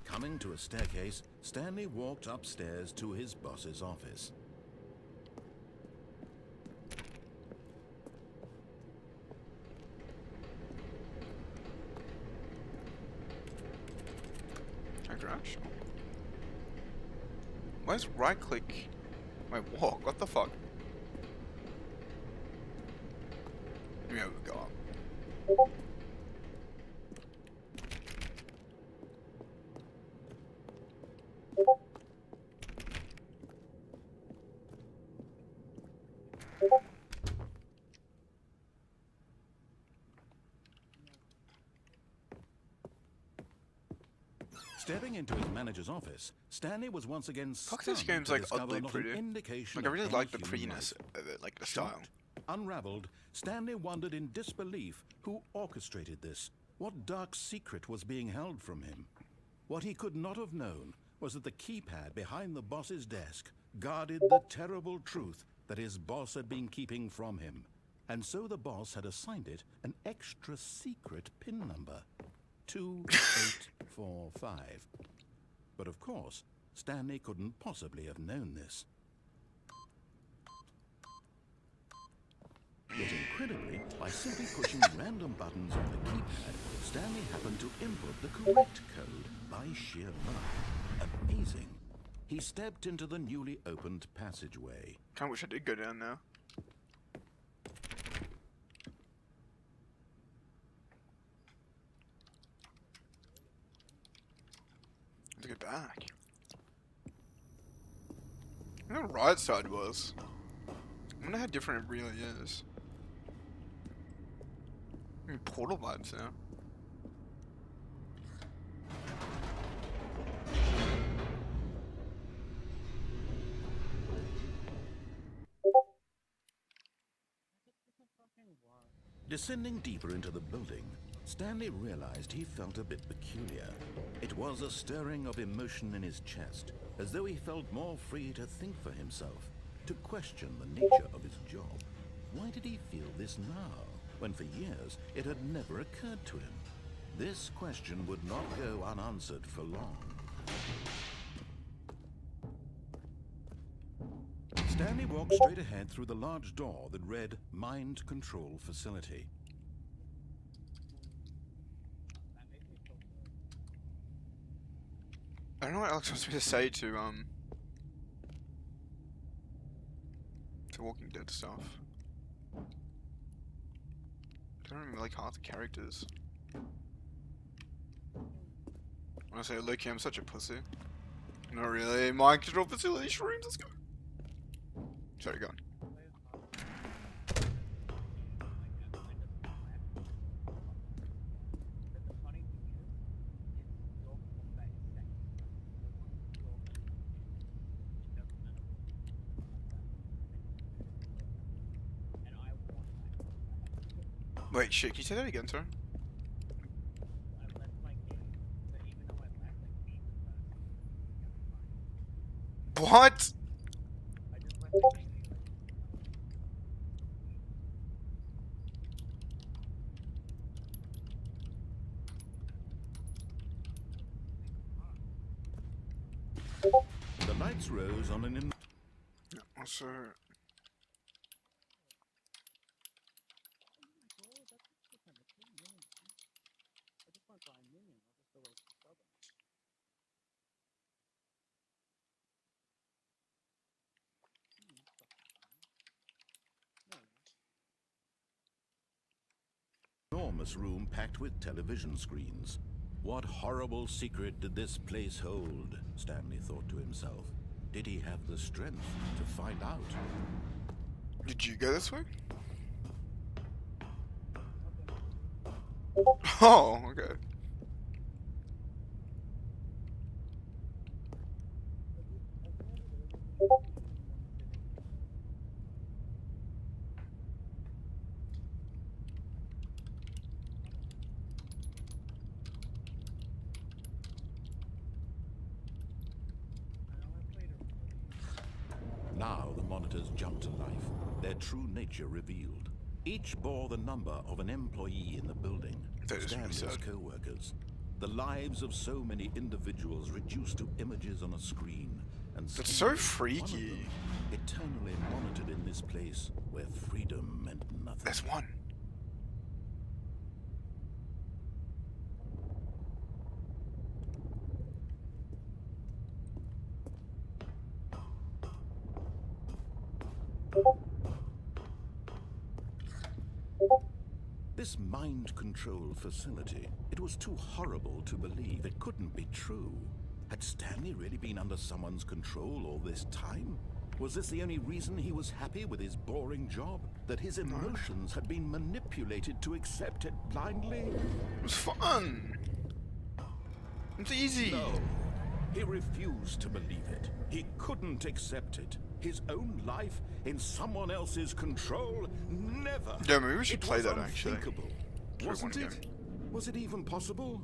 Coming to a staircase, Stanley walked upstairs to his boss's office. Crash. Where's right click? Wait, walk? What the fuck? Let me have a go up. Stepping into his manager's office, Stanley was once again Fuck, stunned this game's to like discover oddly not pretty. an indication Like I of really any like the human prettiness life. of it, like the style. Shocked, unraveled, Stanley wondered in disbelief who orchestrated this. What dark secret was being held from him? What he could not have known was that the keypad behind the boss's desk guarded the terrible truth that his boss had been keeping from him. And so the boss had assigned it an extra secret PIN number, 2845. But of course, Stanley couldn't possibly have known this. Yet incredibly, by simply pushing random buttons on the keypad, Stanley happened to input the correct code by sheer luck. Amazing. He stepped into the newly opened passageway. Kinda wish I did go down now. Let's go back. I know the right side was. I wonder how different it really is. Portal vibes now. Descending deeper into the building, Stanley realized he felt a bit peculiar. It was a stirring of emotion in his chest, as though he felt more free to think for himself, to question the nature of his job. Why did he feel this now, when for years it had never occurred to him? This question would not go unanswered for long. Stanley walked straight ahead through the large door that read Mind Control Facility. I don't know what Alex wants me to say to Walking Dead stuff. I don't even like half the characters. Honestly, Loki, I'm such a pussy. Not really. Mind Control Facility shrooms, let's go. Sorry, go on. Wait, shit, can you say that again, sir? What? The lights rose on an Also... enormous room packed with television screens. What horrible secret did this place hold? Stanley thought to himself. Did he have the strength to find out? Did you go this way? Oh, okay. Now the monitors jumped to life, their true nature revealed. Each bore the number of an employee in the building, That is really Stanley's sad. co-workers. The lives of so many individuals reduced to images on a screen, and That's so Stanley, one of freaky. them, eternally monitored in this place where freedom meant nothing. There's one. This mind control facility, it was too horrible to believe. It couldn't be true. Had Stanley really been under someone's control all this time? Was this the only reason he was happy with his boring job? That his emotions had been manipulated to accept it blindly? It was fun. It's easy. No. He refused to believe it. He couldn't accept it. His own life in someone else's control? Never. Yeah, maybe we should It play was that actually. unthinkable. Play Wasn't one it? game. Was it even possible?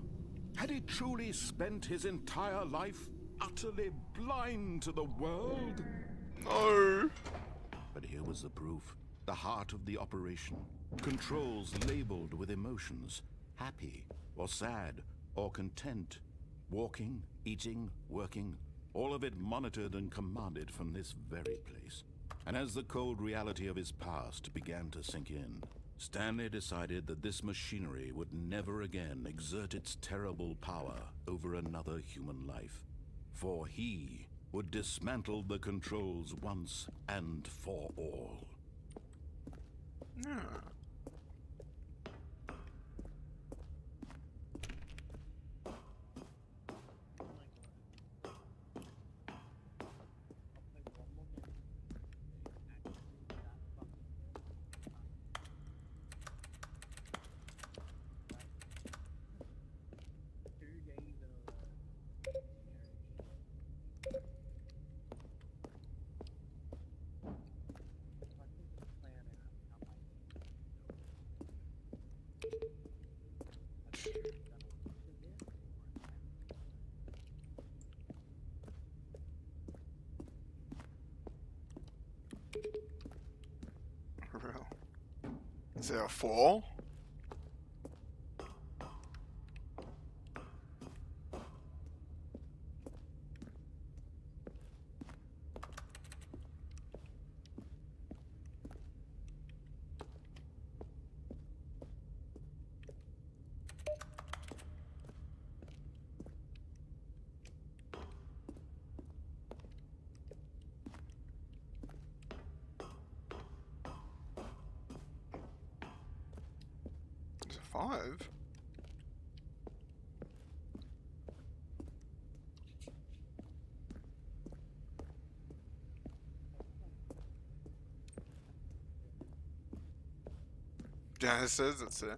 Had he truly spent his entire life utterly blind to the world? No. But here was the proof. The heart of the operation. Controls labeled with emotions. Happy, or sad, or content. Walking, eating, working. All of it monitored and commanded from this very place. And as the cold reality of his past began to sink in, Stanley decided that this machinery would never again exert its terrible power over another human life. For he would dismantle the controls once and for all. Yeah. For real. Is there a 4? Is it 5? Yeah, it says it's there.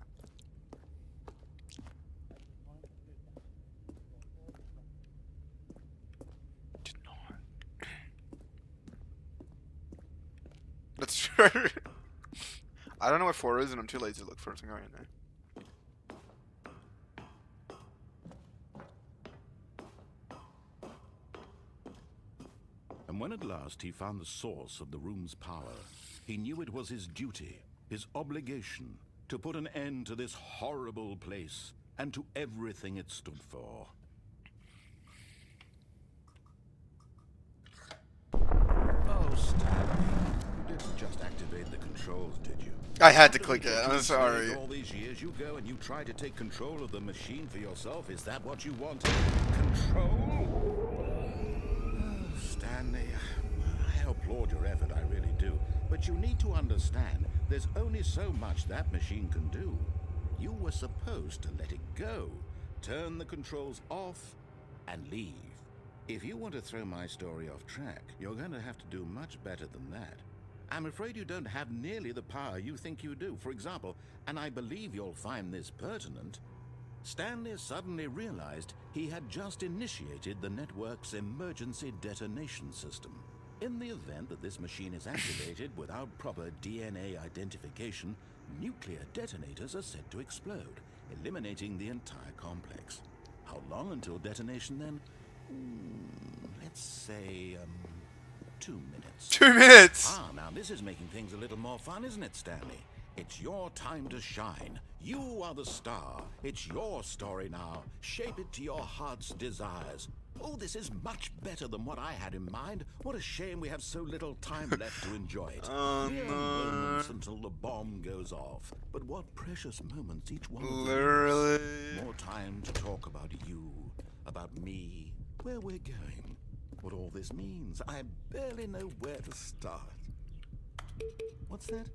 Did not. That's true. I don't know what 4 is, and I'm too lazy to look for it. So I'm going in there. And when at last he found the source of the room's power, he knew it was his duty, his obligation, to put an end to this horrible place and to everything it stood for. Oh, Stanley, you didn't just activate the controls, did you? I had to After click we it. took I'm you sorry. inside all these years, you go and you try to take control of the machine for yourself. Is that what you wanted? Control? Oh, Stanley, I applaud your effort, I really do. But you need to understand, there's only so much that machine can do. You were supposed to let it go, turn the controls off, and leave. If you want to throw my story off track, you're going to have to do much better than that. I'm afraid you don't have nearly the power you think you do. For example, and I believe you'll find this pertinent, Stanley suddenly realized he had just initiated the network's emergency detonation system. In the event that this machine is activated without proper DNA identification, nuclear detonators are said to explode, eliminating the entire complex. How long until detonation then? Let's say, 2 minutes. 2 minutes! Ah, now this is making things a little more fun, isn't it, Stanley? It's your time to shine. You are the star. It's your story now. Shape it to your heart's desires. Oh, this is much better than what I had in mind. What a shame we have so little time left to enjoy it. Mere moments until the bomb goes off. But what precious moments each one of them Literally. is. More time to talk about you, about me, where we're going, what all this means. I barely know where to start. What's that?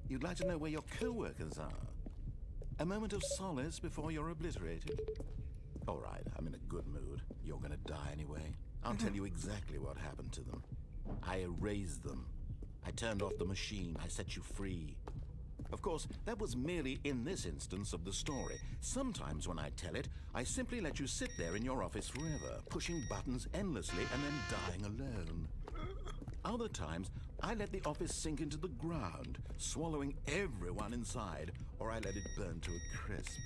You'd like to know where your co-workers are? A moment of solace before you're obliterated? All right, I'm in a good mood. You're gonna die anyway. I'll tell you exactly what happened to them. I erased them. I turned off the machine. I set you free. Of course, that was merely in this instance of the story. Sometimes when I tell it, I simply let you sit there in your office forever, pushing buttons endlessly and then dying alone. Other times, I let the office sink into the ground, swallowing everyone inside, or I let it burn to a crisp.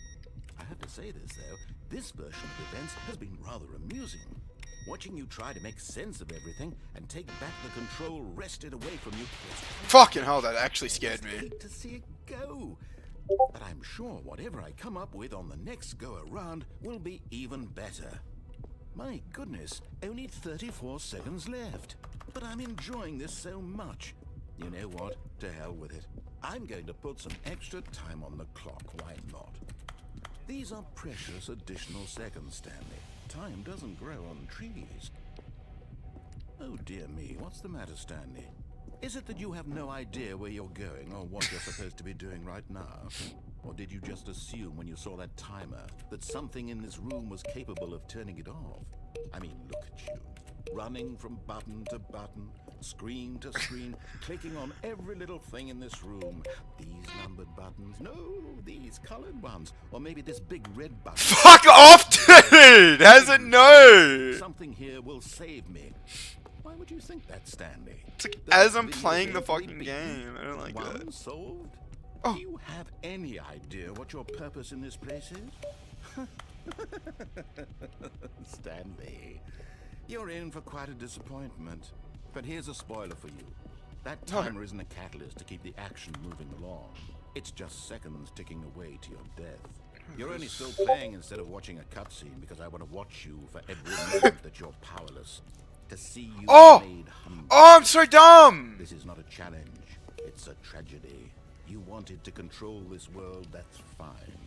I have to say this, though, this version of events has been rather amusing. Watching you try to make sense of everything and take back the control wrested away from you. Fucking hell, that actually scared me. Hate to see it go. But I'm sure whatever I come up with on the next go around will be even better. My goodness, only 34 seconds left. But I'm enjoying this so much. You know what? To hell with it. I'm going to put some extra time on the clock. Why not? These are precious additional seconds, Stanley. Time doesn't grow on trees. Oh dear me, what's the matter, Stanley? Is it that you have no idea where you're going or what you're supposed to be doing right now? Or did you just assume when you saw that timer that something in this room was capable of turning it off? I mean, look at you. Running from button to button, screen to screen, clicking on every little thing in this room. These numbered buttons, no, these colored ones, or maybe this big red button. Fuck off, dude! How's it know? Something here will save me. Why would you think that, Stanley? It's like, as I'm playing the fucking game, I don't like that. One solved? Oh. Do you have any idea what your purpose in this place is? Stanley, you're in for quite a disappointment. But here's a spoiler for you. That timer isn't a catalyst to keep the action moving along. It's just seconds ticking away to your death. You're only still playing instead of watching a cutscene because I want to watch you for every moment that you're powerless. To see you made humble. Oh, I'm so dumb! This is not a challenge. It's a tragedy. You wanted to control this world, that's fine.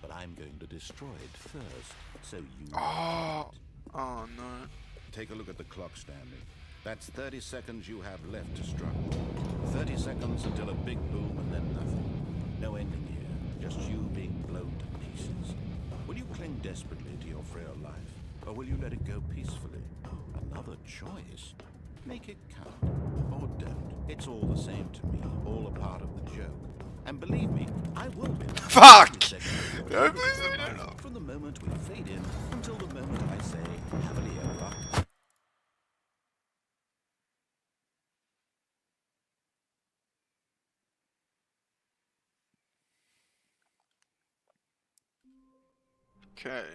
But I'm going to destroy it first, so you Oh no. Take a look at the clock, Stanley. That's 30 seconds you have left to struggle. 30 seconds until a big boom and then nothing. No ending here, just you being blown to pieces. Will you cling desperately to your frail life, or will you let it go peacefully? Another choice. Make it count, or don't. It's all the same to me, all a part of the joke. And believe me, I will be. Fuck! No, please let me know. From the moment we fade in until the moment I say, happily ever. Okay.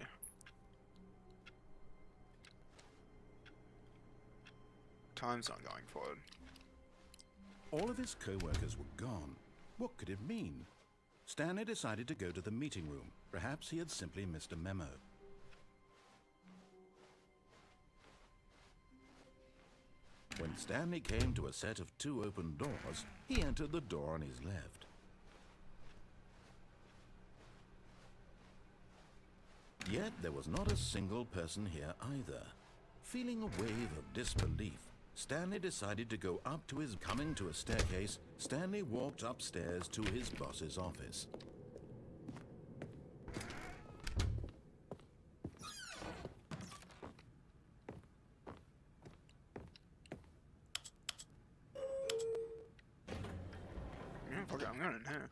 Time's not going forward. All of his co-workers were gone. What could it mean? Stanley decided to go to the meeting room. Perhaps he had simply missed a memo. When Stanley came to a set of 2 open doors, he entered the door on his left. Yet there was not a single person here either. Feeling a wave of disbelief, Stanley decided to go up to his... Coming to a staircase, Stanley walked upstairs to his boss's office. Yeah, fuck it, I'm going in here.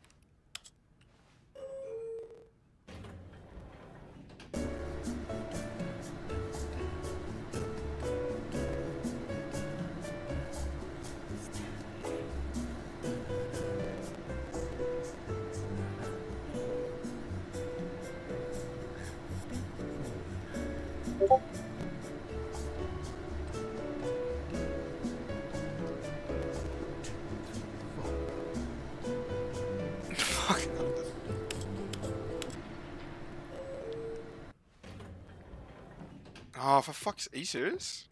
Oh, for fuck's sake, are you serious?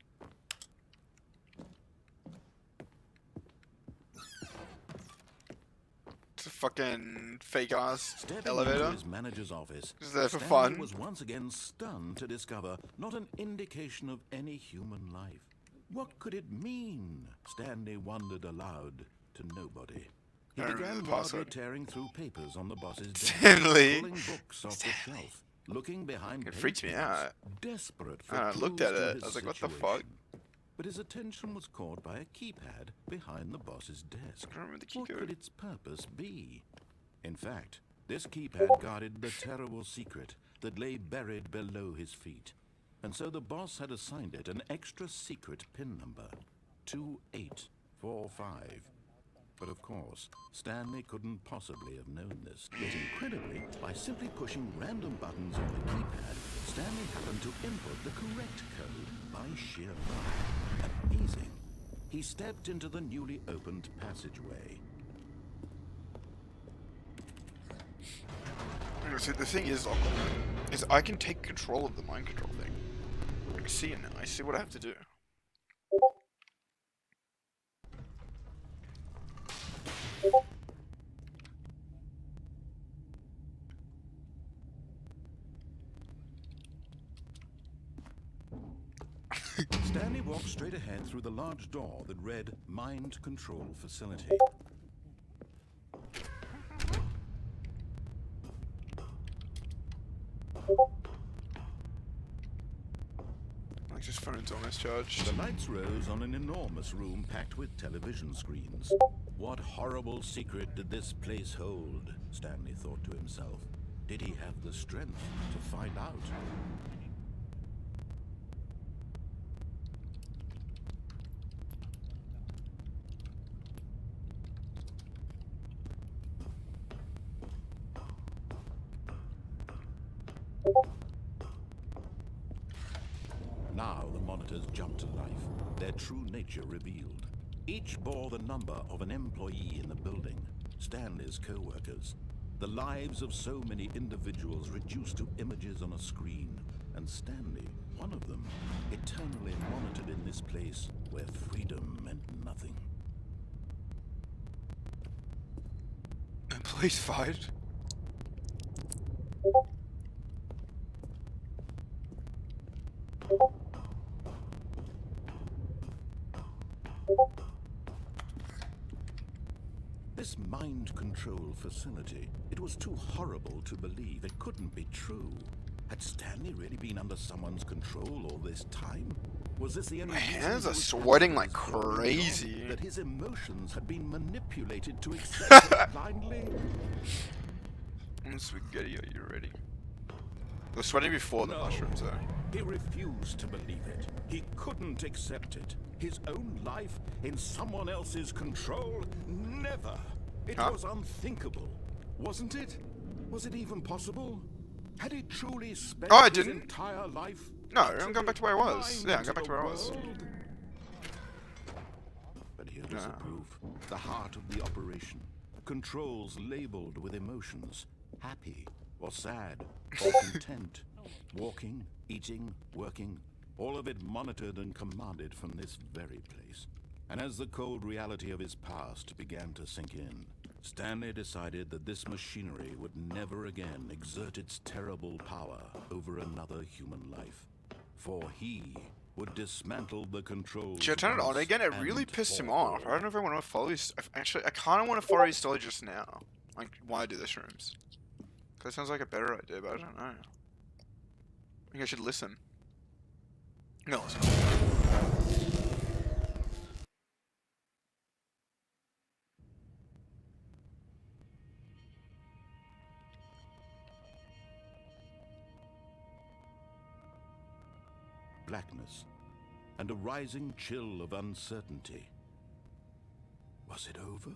It's a fucking fake ass Stepping elevator. into his manager's office, Just there for Stanley fun. was once again stunned to discover not an indication of any human life. What could it mean? Stanley wondered aloud to nobody. He I remember began the hardly password. tearing through papers on the boss's desk, Stanley. pulling books off the shelf, looking behind It freaks me papers, out. desperate for And I looked clues at to it. his I was like, what the situation. fuck? But his attention was caught by a keypad behind the boss's desk. I don't remember the key What could code. its purpose be? In fact, this keypad guarded the terrible secret that lay buried below his feet. And so the boss had assigned it an extra secret PIN number, 2845. But of course, Stanley couldn't possibly have known this. Yet incredibly, by simply pushing random buttons on the keypad, Stanley happened to input the correct code by sheer luck. Amazing. He stepped into the newly opened passageway. See, the thing is I can take control of the mind control thing. I can see it now. I see what I have to do. Stanley walked straight ahead through the large door that read Mind Control Facility. Like, his phone's almost charged. The lights rose on an enormous room packed with television screens. What horrible secret did this place hold? Stanley thought to himself. Did he have the strength to find out? Now the monitors jumped to life, their true nature revealed. Each bore the number of an employee in the building, Stanley's co-workers. The lives of so many individuals reduced to images on a screen, and Stanley, one of them, eternally monitored in this place where freedom meant nothing. Please fight. This mind control facility, it was too horrible to believe. It couldn't be true. Had Stanley really been under someone's control all this time? Was this the only My reason hands he are was sweating happy like as going on, crazy. that his emotions had been manipulated to accept it blindly? Spaghetti, are you ready? I was sweating before the No. mushrooms, though. He refused to believe it. He couldn't accept it. His own life in someone else's control? Never. It Huh? was unthinkable. Wasn't it? Was it even possible? Had he truly spent Oh, I his didn't. entire life? No, I'm going back to where I was. blind Yeah, I'm to going back to the where I was. world? But here was the No. proof. The heart of the operation. Controls labeled with emotions. Happy or sad or content. Walking, eating, working. All of it monitored and commanded from this very place. And as the cold reality of his past began to sink in, Stanley decided that this machinery would never again exert its terrible power over another human life. For he would dismantle the controls. Should I turn it on once again? It and really pissed him for off. I all. don't know if I want to follow his... Actually, I kind of want to follow his story just now. Like, why do the shrooms? That sounds like a better idea, but I don't know. I think I should listen. No, listen. Blackness and a rising chill of uncertainty. Was it over?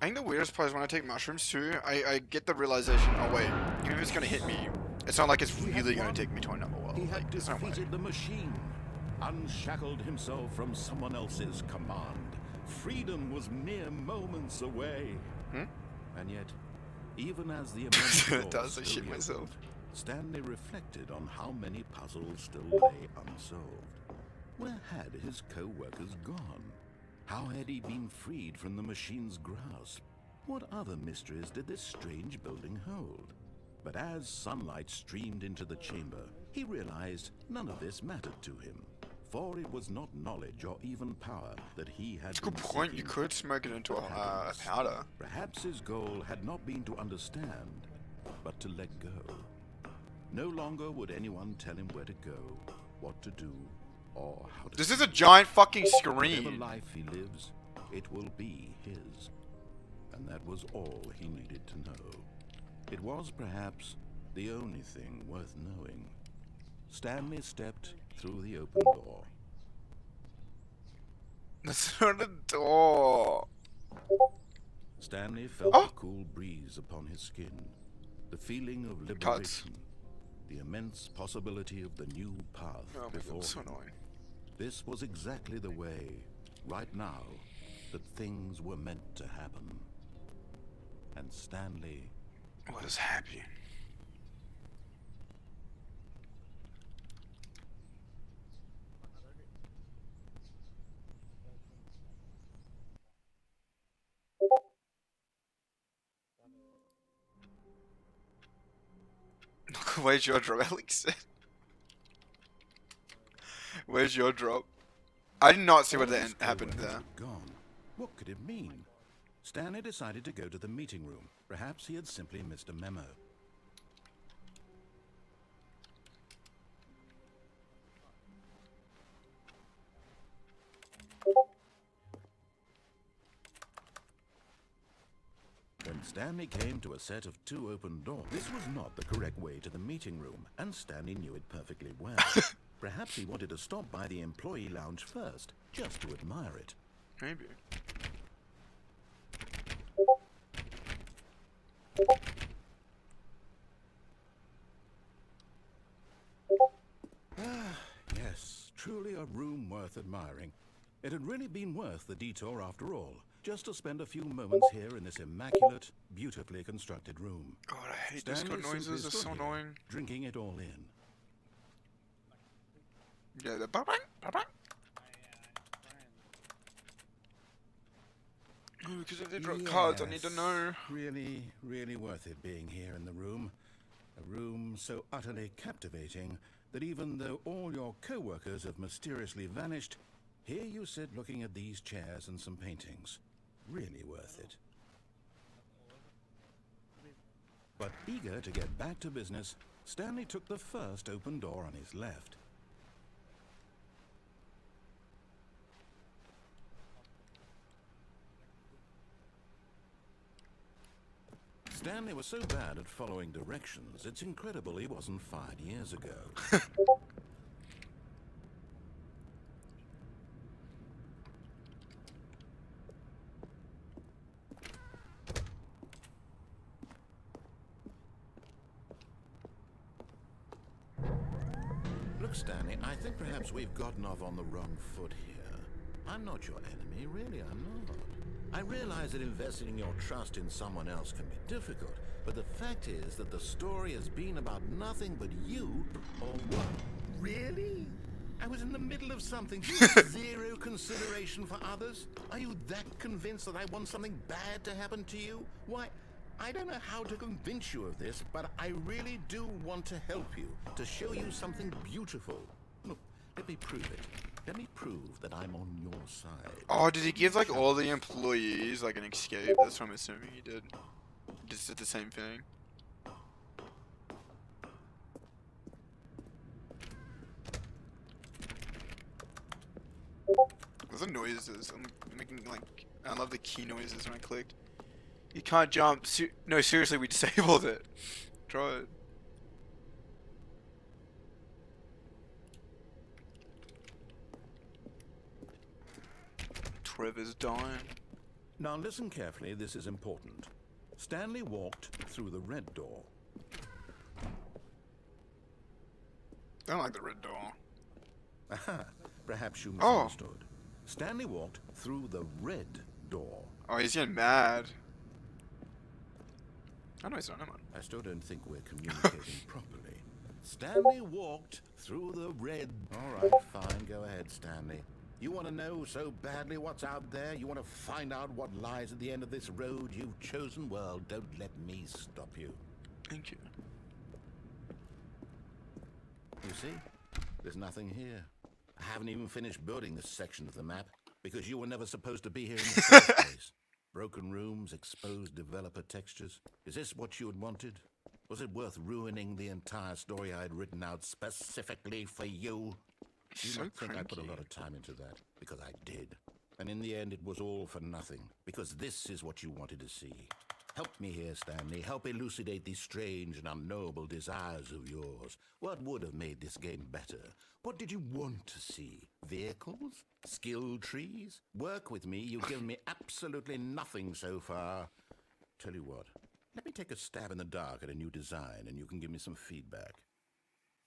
I think the weirdest part is when I take mushrooms too, I get the realization, oh wait, even if it's gonna hit me, it's not like it's He had really gonna won. take me to another world. He had Like, there's no way. defeated the machine, unshackled himself from someone else's command. Freedom was mere moments away. Hmm? And yet, even as the immense It doors does, I slowly shit myself. opened, Stanley reflected on how many puzzles still lay unsolved. Where had his co-workers gone? How had he been freed from the machine's grasp? What other mysteries did this strange building hold? But as sunlight streamed into the chamber, he realized none of this mattered to him. For it was not knowledge or even power that he had been Good point. You seeking, could smoke it into a happiness. powder. Perhaps his goal had not been to understand, but to let go. No longer would anyone tell him where to go, what to do, or how to. This is a giant fucking Whatever screen. life he lives, it will be his. And that was all he needed to know. It was perhaps the only thing worth knowing. Stanley stepped through the open door. That's not a door. Stanley felt Oh! the cool breeze upon his skin, the feeling of Cuts. liberation, the immense possibility of the new path Oh my god, before so him. annoying. This was exactly the way, right now, that things were meant to happen. And Stanley What is happening? Where's your drop, Alex? Where's your drop? I did not see what all his happened co-workers there. were gone. What could it mean? Stanley decided to go to the meeting room. Perhaps he had simply missed a memo. When Stanley came to a set of 2 open doors, this was not the correct way to the meeting room, and Stanley knew it perfectly well. Perhaps he wanted to stop by the employee lounge first, just to admire it. Maybe. Yes, truly a room worth admiring. It had really been worth the detour after all, just to spend a few moments here in this immaculate, beautifully constructed room. God, I hate Stanley Discord noises. simply They're stood so here, annoying. drinking it all in. Yeah, the bang bang bang. Oh, because if they drop cards, I need to know. Really, really worth it being here in the room. A room so utterly captivating that even though all your co-workers have mysteriously vanished, here you sit looking at these chairs and some paintings. Really worth it. But eager to get back to business, Stanley took the first open door on his left. Stanley was so bad at following directions, it's incredible he wasn't fired years ago. Look, Stanley, I think perhaps we've gotten off on the wrong foot here. I'm not your enemy, really, I'm not. I realize that investing your trust in someone else can be difficult, but the fact is that the story has been about nothing but you, or what? Really? I was in the middle of something. Do you have zero consideration for others? Are you that convinced that I want something bad to happen to you? Why, I don't know how to convince you of this, but I really do want to help you, to show you something beautiful. Look, let me prove it. Let me prove that I'm on your side. Oh, did he give like all the employees like an escape? That's what I'm assuming he did. He just did the same thing. Those are noises. I'm making like I love the key noises when I clicked. You can't jump. No, seriously, we disabled it. Try it. Trevor's dying. Now listen carefully, this is important. Stanley walked through the red door. I don't like the red door. Aha, perhaps you Oh. misunderstood. Stanley walked through the red door. Oh, he's getting mad. Oh no, he's not. Never mind. I still don't think we're communicating properly. Stanley walked through the red... All right, fine. Go ahead, Stanley. You want to know so badly what's out there? You want to find out what lies at the end of this road you've chosen? Well, don't let me stop you. Thank you. You see? There's nothing here. I haven't even finished building this section of the map because you were never supposed to be here in the first place. Broken rooms, exposed developer textures. Is this what you had wanted? Was it worth ruining the entire story I had written out specifically for you? You So might think I put a cranky. lot of time into that, because I did. And in the end, it was all for nothing, because this is what you wanted to see. Help me here, Stanley. Help elucidate these strange and unknowable desires of yours. What would have made this game better? What did you want to see? Vehicles? Skill trees? Work with me. You've given me absolutely nothing so far. Tell you what, let me take a stab in the dark at a new design, and you can give me some feedback.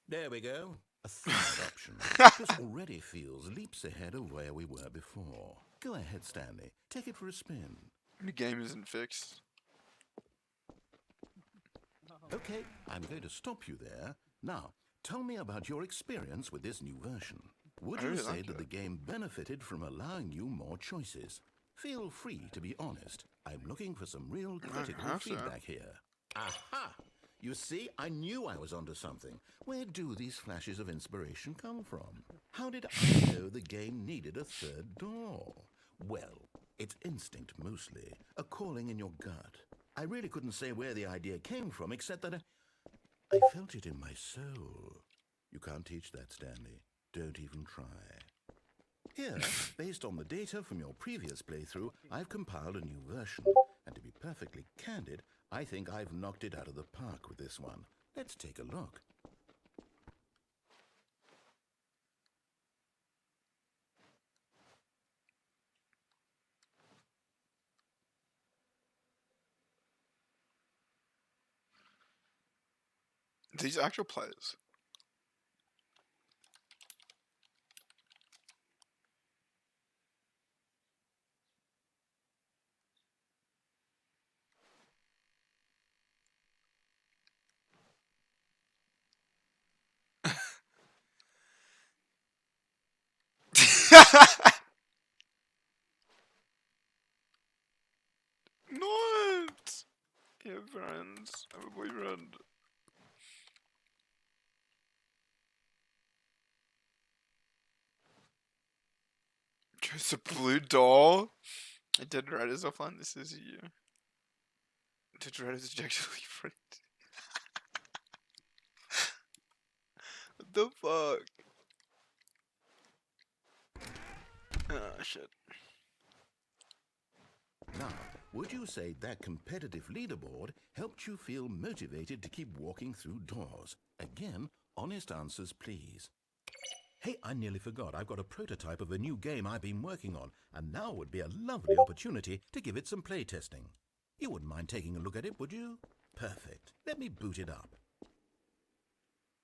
There we go. A third option. This already feels leaps ahead of where we were before. Go ahead, Stanley. Take it for a spin. The game isn't fixed. Okay, I'm going to stop you there. Now, tell me about your experience with this new version. Would I you really say liked that it. the game benefited from allowing you more choices? Feel free to be honest. I'm looking for some real critical have to. feedback here. Aha! You see, I knew I was onto something. Where do these flashes of inspiration come from? How did I know the game needed a third door? Well, it's instinct mostly, a calling in your gut. I really couldn't say where the idea came from, except that I felt it in my soul. You can't teach that, Stanley. Don't even try. Here, based on the data from your previous playthrough, I've compiled a new version. And to be perfectly candid, I think I've knocked it out of the park with this one. Let's take a look. These actual players. Not. You have friends. I have a boyfriend. Just a blue doll. Dead Red is offline. This is you. Dead Red is objectively pretty. What the fuck? Oh shit. Now, would you say that competitive leaderboard helped you feel motivated to keep walking through doors? Again, honest answers, please. Hey, I nearly forgot. I've got a prototype of a new game I've been working on, and now would be a lovely opportunity to give it some playtesting. You wouldn't mind taking a look at it, would you? Perfect. Let me boot it up.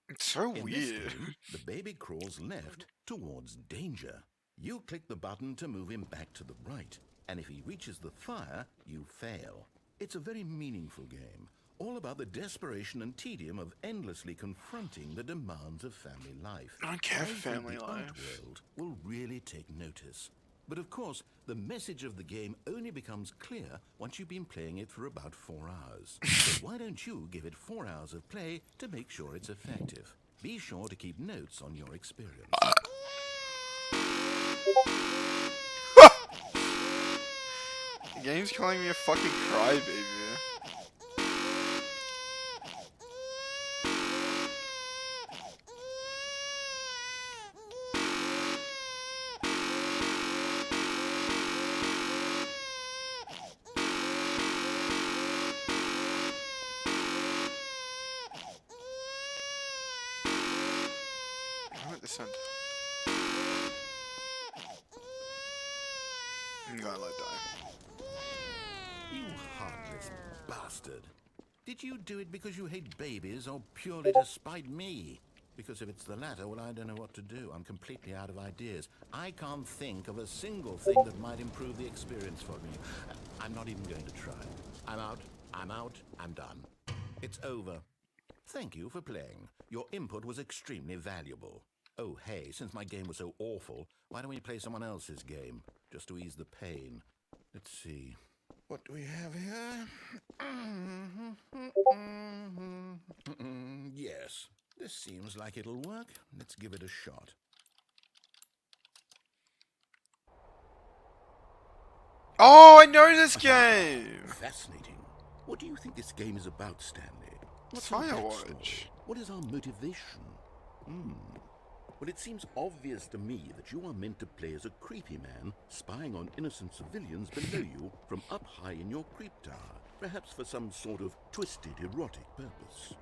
It's so In this weird. game, the baby crawls left towards danger. You click the button to move him back to the right, and if he reaches the fire, you fail. It's a very meaningful game, all about the desperation and tedium of endlessly confronting the demands of family life. I don't care I for think family the life. art world will really take notice. But of course, the message of the game only becomes clear once you've been playing it for about 4 hours. So why don't you give it 4 hours of play to make sure it's effective? Be sure to keep notes on your experience. The game's calling me a fucking crybaby. I want this end. I'm gonna let die. You heartless bastard. Did you do it because you hate babies or purely to spite me? Because if it's the latter, well, I don't know what to do. I'm completely out of ideas. I can't think of a single thing that might improve the experience for me. I'm not even going to try. I'm out. I'm out. I'm done. It's over. Thank you for playing. Your input was extremely valuable. Oh, hey, since my game was so awful, why don't we play someone else's game? Just to ease the pain. Let's see. What do we have here? Yes, this seems like it'll work. Let's give it a shot. Oh, I know this game! Fascinating. What do you think this game is about, Stanley? What's Firewatch. our backstory? What is our motivation? Well, it seems obvious to me that you are meant to play as a creepy man spying on innocent civilians below you from up high in your creep tower, perhaps for some sort of twisted erotic purpose.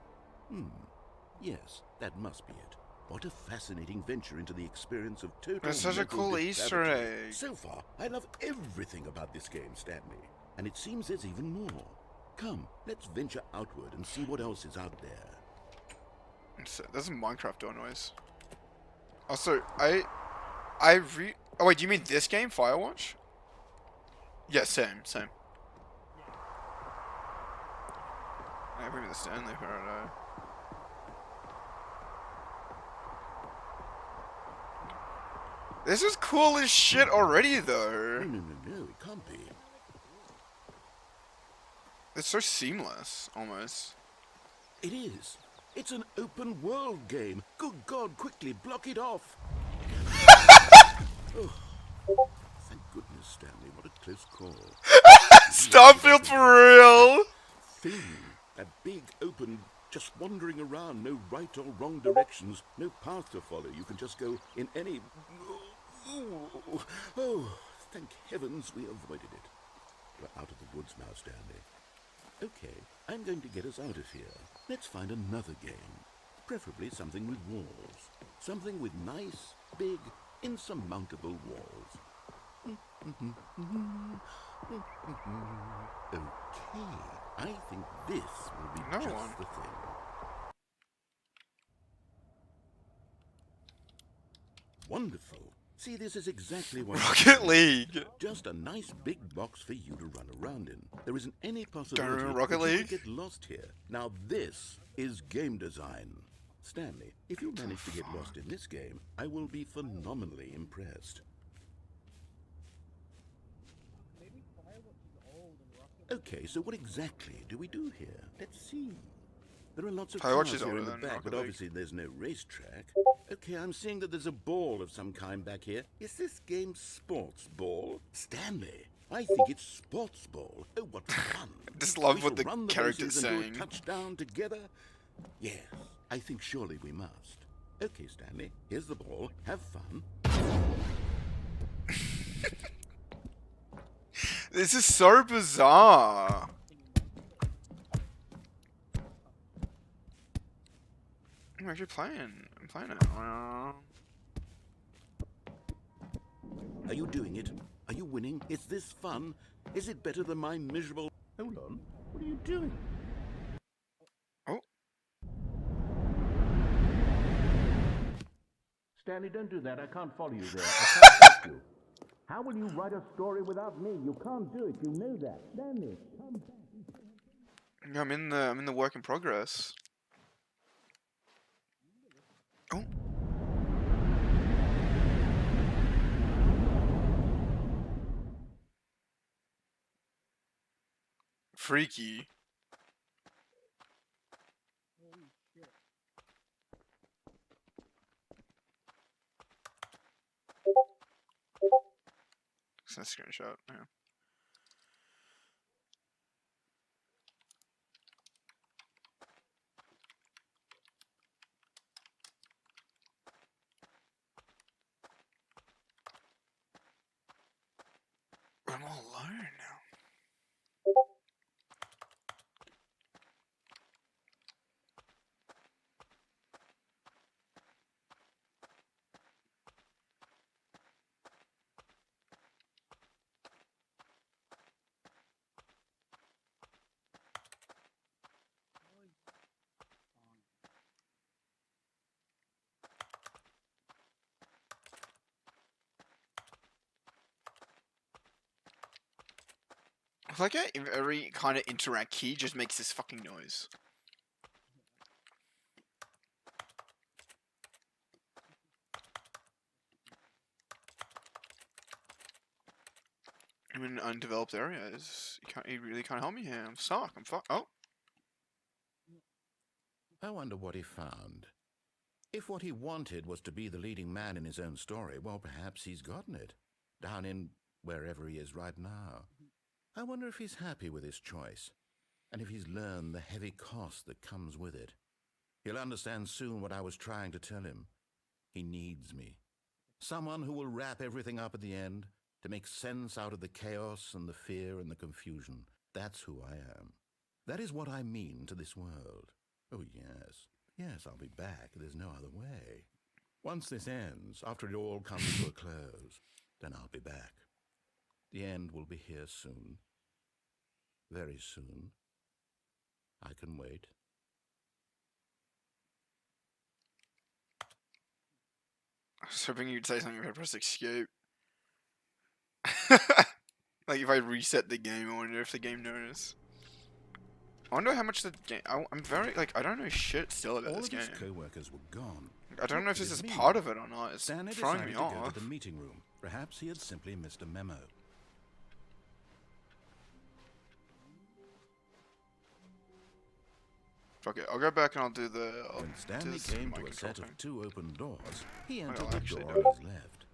Yes, that must be it. What a fascinating venture into the experience of total That's such a mental cool Easter depravity. egg. So far, I love everything about this game, Stanley. And it seems there's even more. Come, let's venture outward and see what else is out there. That's a Minecraft door noise. Also, oh wait, do you mean this game, Firewatch? Yeah, same. I remember the Stanley Parado. This is cool as shit already, though. No, it can't be. It's so seamless, almost. It is. It's an open world game. Good God, quickly block it off. Oh, thank goodness, Stanley. What a close call. Starfield for real! Thing. That big, open, just wandering around. No right or wrong directions. No path to follow. You can just go in any... Oh, thank heavens we avoided it. We're out of the woods now, Stanley. Okay, I'm going to get us out of here. Let's find another game. Preferably something with walls. Something with nice, big, insurmountable walls. Okay, I think this will be Another just one. the thing. Wonderful. See, this is exactly what... Rocket League! Just a nice big box for you to run around in. There isn't any possibility Rocket that you League? could get lost here. Now this is game design. Stanley, if you manage to get lost in this game, I will be phenomenally impressed. Okay, so what exactly do we do here? Let's see. There are lots of Firewatch cars is here older in the than back, Rocket but League. obviously there's no racetrack. Okay, I'm seeing that there's a ball of some kind back here. Is this game sports ball? Stanley, I think it's sports ball. Oh, what fun. Just love We what shall the run the character's bases and do saying. a touchdown together? Yes, I think surely we must. Okay, Stanley, here's the ball. Have fun. This is so bizarre. I'm actually playing. I'm playing it. Are you doing it? Are you winning? Is this fun? Is it better than my miserable... Hold on. What are you doing? Oh. Stanley, don't do that. I can't follow you there. I can't help you. How will you write a story without me? You can't do it. You know that. Stanley, come back. Yeah, I'm in the work in progress. Oh. Freaky. It's a screenshot. Yeah. I'm all alone now. I like how every kind of interact key just makes this fucking noise. I'm in undeveloped areas. You really can't help me here. I'm stuck. I'm fuck. Oh. I wonder what he found. If what he wanted was to be the leading man in his own story, well, perhaps he's gotten it. Down in wherever he is right now. I wonder if he's happy with his choice, and if he's learned the heavy cost that comes with it. He'll understand soon what I was trying to tell him. He needs me. Someone who will wrap everything up at the end, to make sense out of the chaos and the fear and the confusion. That's who I am. That is what I mean to this world. Oh, yes. Yes, I'll be back. There's no other way. Once this ends, after it all comes to a close, then I'll be back. The end will be here soon. Very soon. I can wait. I was hoping you'd say something if I pressed escape. Like if I reset the game, I wonder if the game knows. I wonder how much the game. I'm very like I don't know shit still about this game. All of his co-workers were gone. I don't know if this is part of it or not. It's Stanley throwing me decided to go off. to the meeting room. Perhaps he had simply missed a memo. Fuck it, I'll go back and I'll do the. When Stanley came to a set of 2 open doors, he entered I'll the actually door do on it. his left.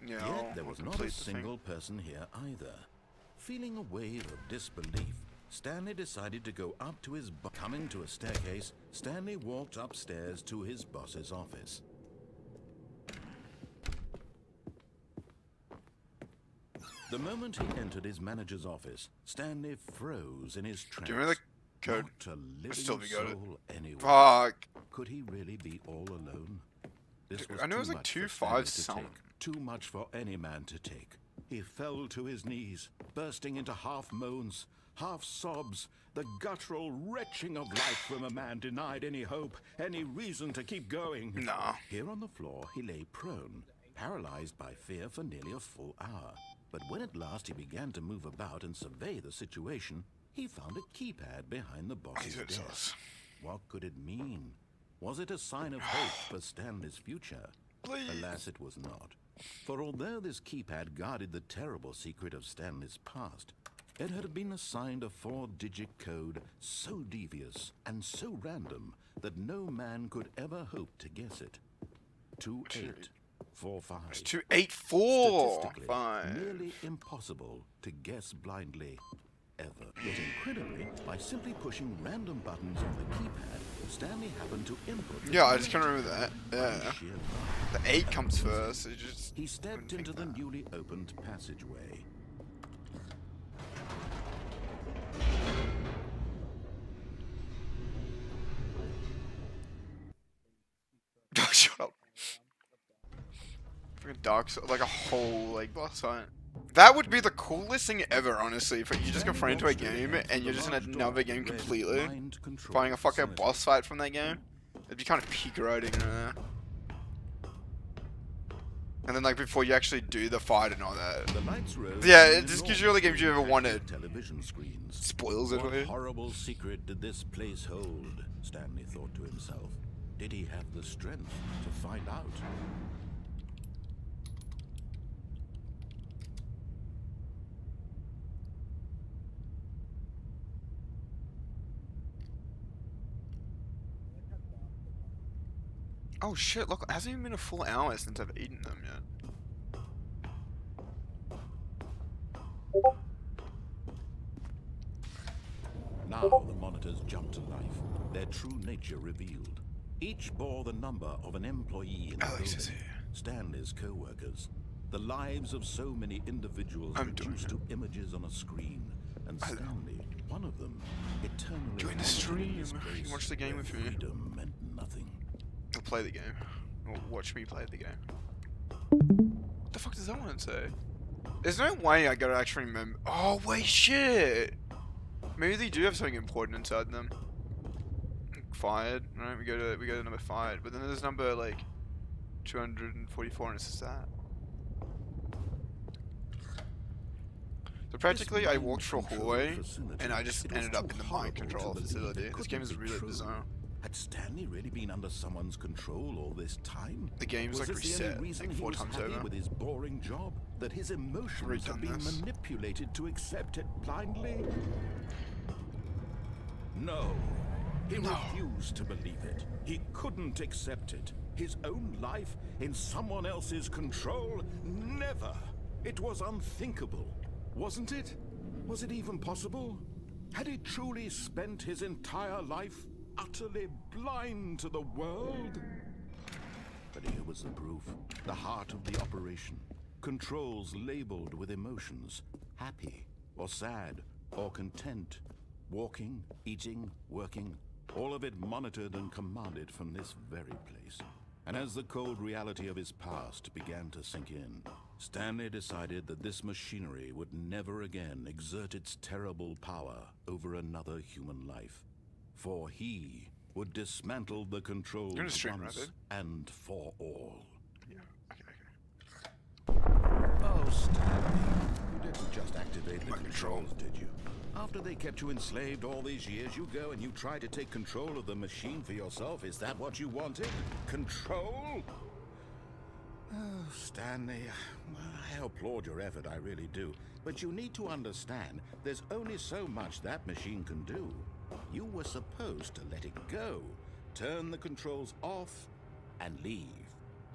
Yeah, Yet there was not a single person here either. Feeling a wave of disbelief, Stanley decided to go up to his boss. Coming to a staircase, Stanley walked upstairs to his boss's office. The moment he entered his manager's office, Stanley froze in his tracks. Do you remember the code? Not a living still be got it. soul anywhere. Fuck. Could he really be all alone? This was I know it was too like much 2 for 5 Stanley to something. take. Too much for any man to take. He fell to his knees, bursting into half moans, half sobs, the guttural retching of life from a man denied any hope, any reason to keep going. Nah. Here on the floor, he lay prone, paralyzed by fear for nearly a full hour. But when at last he began to move about and survey the situation, he found a keypad behind the boss's desk. What could it mean? Was it a sign of hope for Stanley's future? Please. Alas, it was not. For although this keypad guarded the terrible secret of Stanley's past, it had been assigned a 4-digit code so devious and so random that no man could ever hope to guess it. 2845. It's 284. Statistically, Fine. nearly impossible to guess blindly ever. Yet incredibly, by simply pushing random buttons on the keypad, Stanley happened to input. Yeah, I just can't remember that. Yeah. Sheer luck. The 8 comes first. It just. He stepped Wouldn't into the think that. newly opened passageway. Shut up. Freaking dark, like a whole like boss fight. That would be the coolest thing ever, honestly. If you just go straight into a game and you're just in another game completely, playing a fucking boss fight from that game. It'd be kind of peak riding, you know? And then like before you actually do the fight and all that. The lights rose. Yeah, it just gives you all the games you ever wanted. Television screens. Spoils it for What you. horrible secret did this place hold? Stanley thought to himself. Did he have the strength to find out? Oh shit, look, it hasn't even been a full hour since I've eaten them yet. Now the monitors jumped to life, their true nature revealed. Each bore the number of an employee in the Alex is building, here. Stanley's co-workers. The lives of so many individuals I'm doing reduced to images on a screen, and Stanley, one of them, eternally Join the locked in stream. this You place can watch the game where with me. freedom meant nothing. I'll play the game. Or watch me play the game. What the fuck does that one say? There's no way I gotta actually remember. Oh, wait, shit! Maybe they do have something important inside them. Fired. Right, we go to number fired. But then there's number, like, 244 and it's just that. So practically, This I mind walked through a control hallway, facility, and I just it was ended up too in the horrible mind to control believe facility. it This game is couldn't be really true. bizarre. Had Stanley really been under someone's control all this time? The game's Was like this the only reset reason like he 4 was times happy over. with his boring job? That his emotions had Redone been this. manipulated to accept it blindly? No. He refused to believe it. He couldn't accept it. His own life in someone else's control? Never. It was unthinkable, wasn't it? Was it even possible? Had he truly spent his entire life utterly blind to the world? But here was the proof. The heart of the operation. Controls labeled with emotions. Happy, or sad, or content. Walking, eating, working. All of it monitored and commanded from this very place. And as the cold reality of his past began to sink in, Stanley decided that this machinery would never again exert its terrible power over another human life. For he would dismantle the controls You're gonna stream, once right, and for all. Yeah. Okay. Oh, Stanley, you didn't just activate the My control. controls, did you? After they kept you enslaved all these years, you go and you try to take control of the machine for yourself. Is that what you wanted? Control? Oh, Stanley, I applaud your effort, I really do. But you need to understand, there's only so much that machine can do. You were supposed to let it go, turn the controls off, and leave.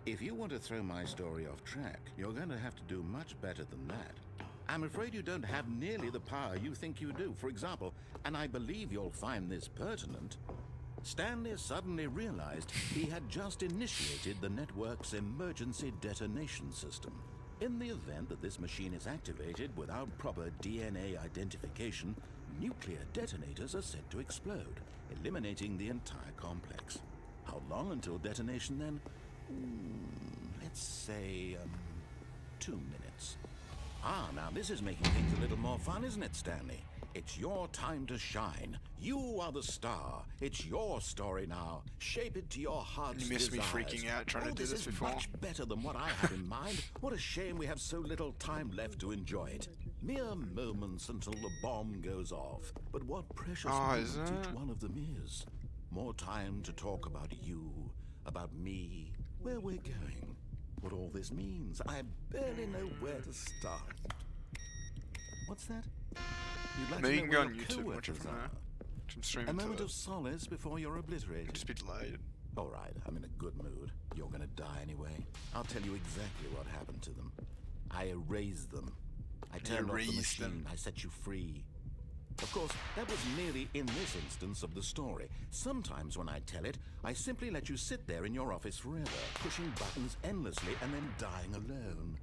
If you want to throw my story off track, you're going to have to do much better than that. I'm afraid you don't have nearly the power you think you do. For example, and I believe you'll find this pertinent, Stanley suddenly realized he had just initiated the network's emergency detonation system. In the event that this machine is activated without proper DNA identification, nuclear detonators are set to explode, eliminating the entire complex. How long until detonation then? Let's say, 2 minutes. Ah, now this is making things a little more fun, isn't it, Stanley? It's your time to shine. You are the star. It's your story now. Shape it to your heart's You missed me desires. freaking out trying to do this before. Much better than what I had in mind. What a shame we have so little time left to enjoy it. Mere moments until the bomb goes off. But what precious moments each one of them is. More time to talk about you, about me, where we're going, what all this means. I barely know where to start. What's that? You'd like Maybe to you know can go where on your YouTube and watch it coworkers from there. are. I'm streaming A to moment it. of solace before you're I'll obliterated. just be delayed. All right, I'm in a good mood. You're gonna die anyway. I'll tell you exactly what happened to them. I erased them. I turned off the erased machine. them. I set you free. Of course, that was merely in this instance of the story. Sometimes when I tell it, I simply let you sit there in your office forever, pushing buttons endlessly and then dying alone.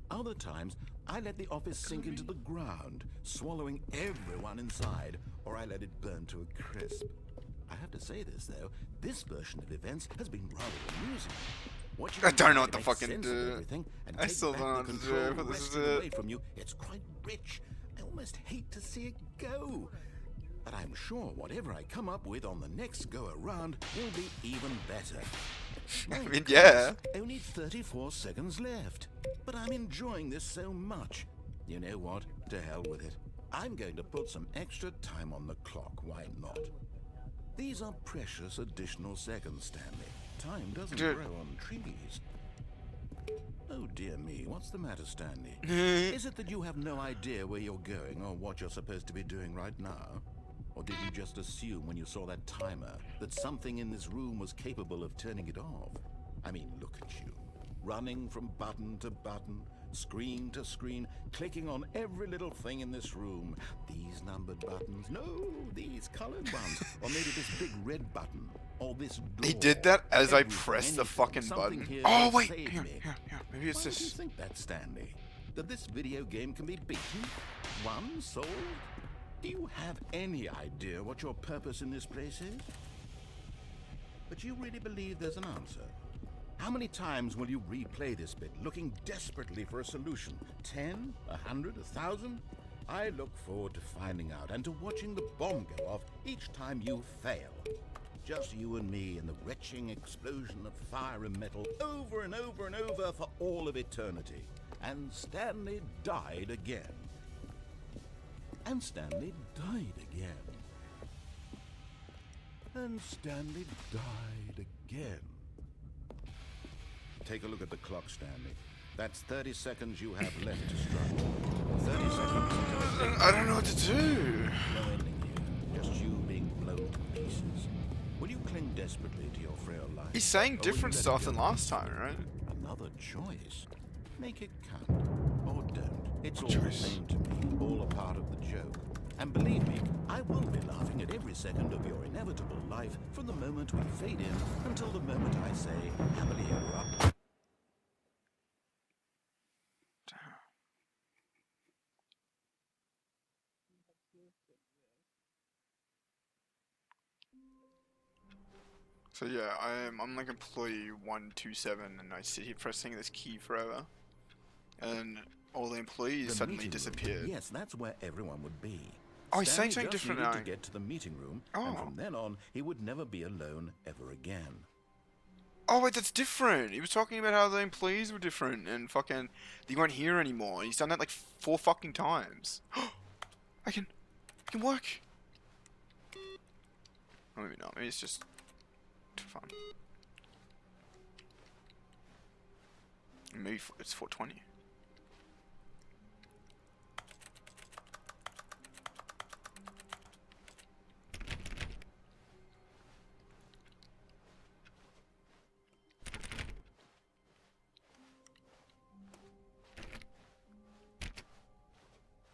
Other times, I let the office sink into the ground, swallowing everyone inside, or I let it burn to a crisp. I have to say this, though, this version of events has been rather amusing. What you I don't know what to to make fucking sense of do. everything and I take still back don't know the what to do, control but this is wrested it. away from you, it's quite rich. I almost hate to see it go. But I'm sure whatever I come up with on the next go-around will be even better. I My mean, yeah. goodness, only 34 seconds left. But I'm enjoying this so much. You know what? To hell with it. I'm going to put some extra time on the clock. Why not? These are precious additional seconds, Stanley. Time doesn't Dude. grow on trees. Oh dear me, what's the matter, Stanley? Is it that you have no idea where you're going or what you're supposed to be doing right now? Or did you just assume when you saw that timer that something in this room was capable of turning it off? I mean, look at you. Running from button to button, screen to screen, clicking on every little thing in this room. These numbered buttons, no, these colored ones. Or maybe this big red button. Or this door. He did that as I Everything, pressed the anything, fucking something button. here Oh will wait, save here. me. Maybe it's Why do you this. think that, Stanley? That this video game can be beaten? Won? Sold? Do you have any idea what your purpose in this place is? But you really believe there's an answer? How many times will you replay this bit, looking desperately for a solution? 10? 100? 1,000? I look forward to finding out and to watching the bomb go off each time you fail. Just you and me and the retching explosion of fire and metal over and over and over for all of eternity. And Stanley died again. And Stanley died again. And Stanley died again. Take a look at the clock, Stanley. That's 30 seconds you have left to struggle. 30 seconds until I don't know what to do. no ending here. Just you being blown to pieces. Will you cling desperately to your frail life? He's saying Or will different you let stuff it than go last time, right? Another choice. Make it count. Or don't. It's all the Choice. same to me. All a part of the joke. And believe me, I will be laughing at every second of your inevitable life from the moment we fade in until the moment I say, happily ever up. So yeah, I'm like employee 127 and I sit here pressing this key forever. And all the employees The suddenly meeting room. disappeared. Yes, that's where everyone would be. Oh, he's saying Stanley something just different needed now. to get to the meeting room, Oh. and from then on, he would never be alone ever again. Oh wait, that's different. He was talking about how the employees were different and fucking they weren't here anymore. He's done that like 4 fucking times. I can work. Oh, maybe not. Maybe it's just fun. Maybe it's 420.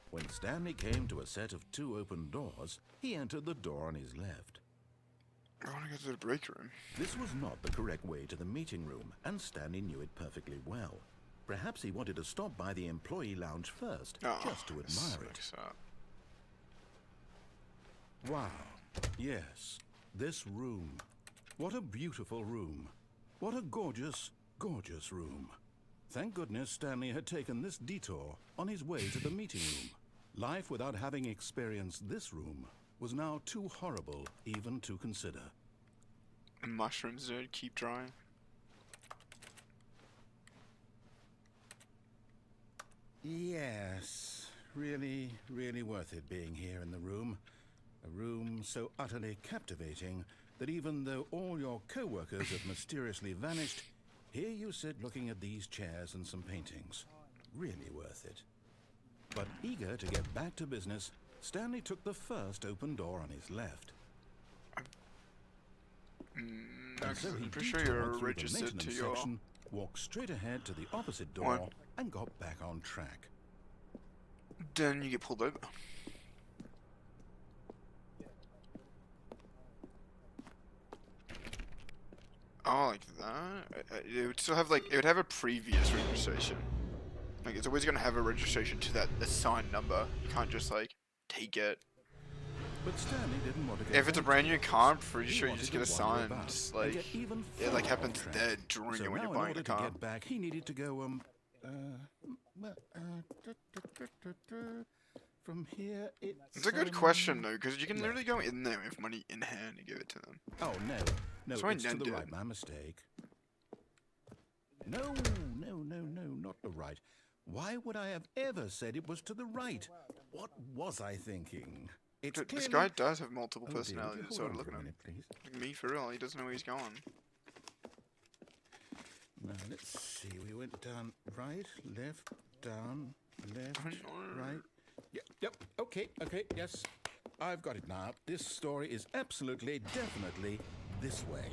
When Stanley came to a set of 2 open doors, he entered the door on his left. I want to go to the break room. This was not the correct way to the meeting room, and Stanley knew it perfectly well. Perhaps he wanted to stop by the employee lounge first, just to admire it. Wow. Yes, this room. What a beautiful room. What a gorgeous, gorgeous room. Thank goodness Stanley had taken this detour on his way to the meeting room. Life without having experienced this room was now too horrible even to consider. Mushrooms, dude, keep drying. Yes, really, really worth it being here in the room. A room so utterly captivating that even though all your co-workers have mysteriously vanished, here you sit looking at these chairs and some paintings. Really worth it. But eager to get back to business, Stanley took the first open door on his left. And so he I'm pretty sure detoured you're through the registered to maintenance your... section, walked straight ahead to the opposite door, and got back on track. Then you get pulled over. Oh, like that? It would still have like, it would have a previous registration. Like, it's always gonna have a registration to that assigned number. You can't just like, take it. But Stanley didn't want to get If it's a back brand to new the car, I'm office. pretty He sure you wanted just to get wander assigned. about Just, and like, get even it like further happens off track. there during So it when now you're in buying order a to car. get back, he needed to go, from here, It's a good question though, because you can literally go in there with money in hand and give it to them. Oh, no. No, That's what it's to Nen the did. right. My mistake. No, not the right. Why would I have ever said it was to the right? What was I thinking? It's Dude, this clearly... guy does have multiple Oh, dear, personalities. hold Sort on of for looking a at him. minute, please. Like me for real, he doesn't know where he's going. Now, let's see. We went down right, left, down, left, right. Yep, okay, yes. I've got it now. This story is absolutely, definitely this way.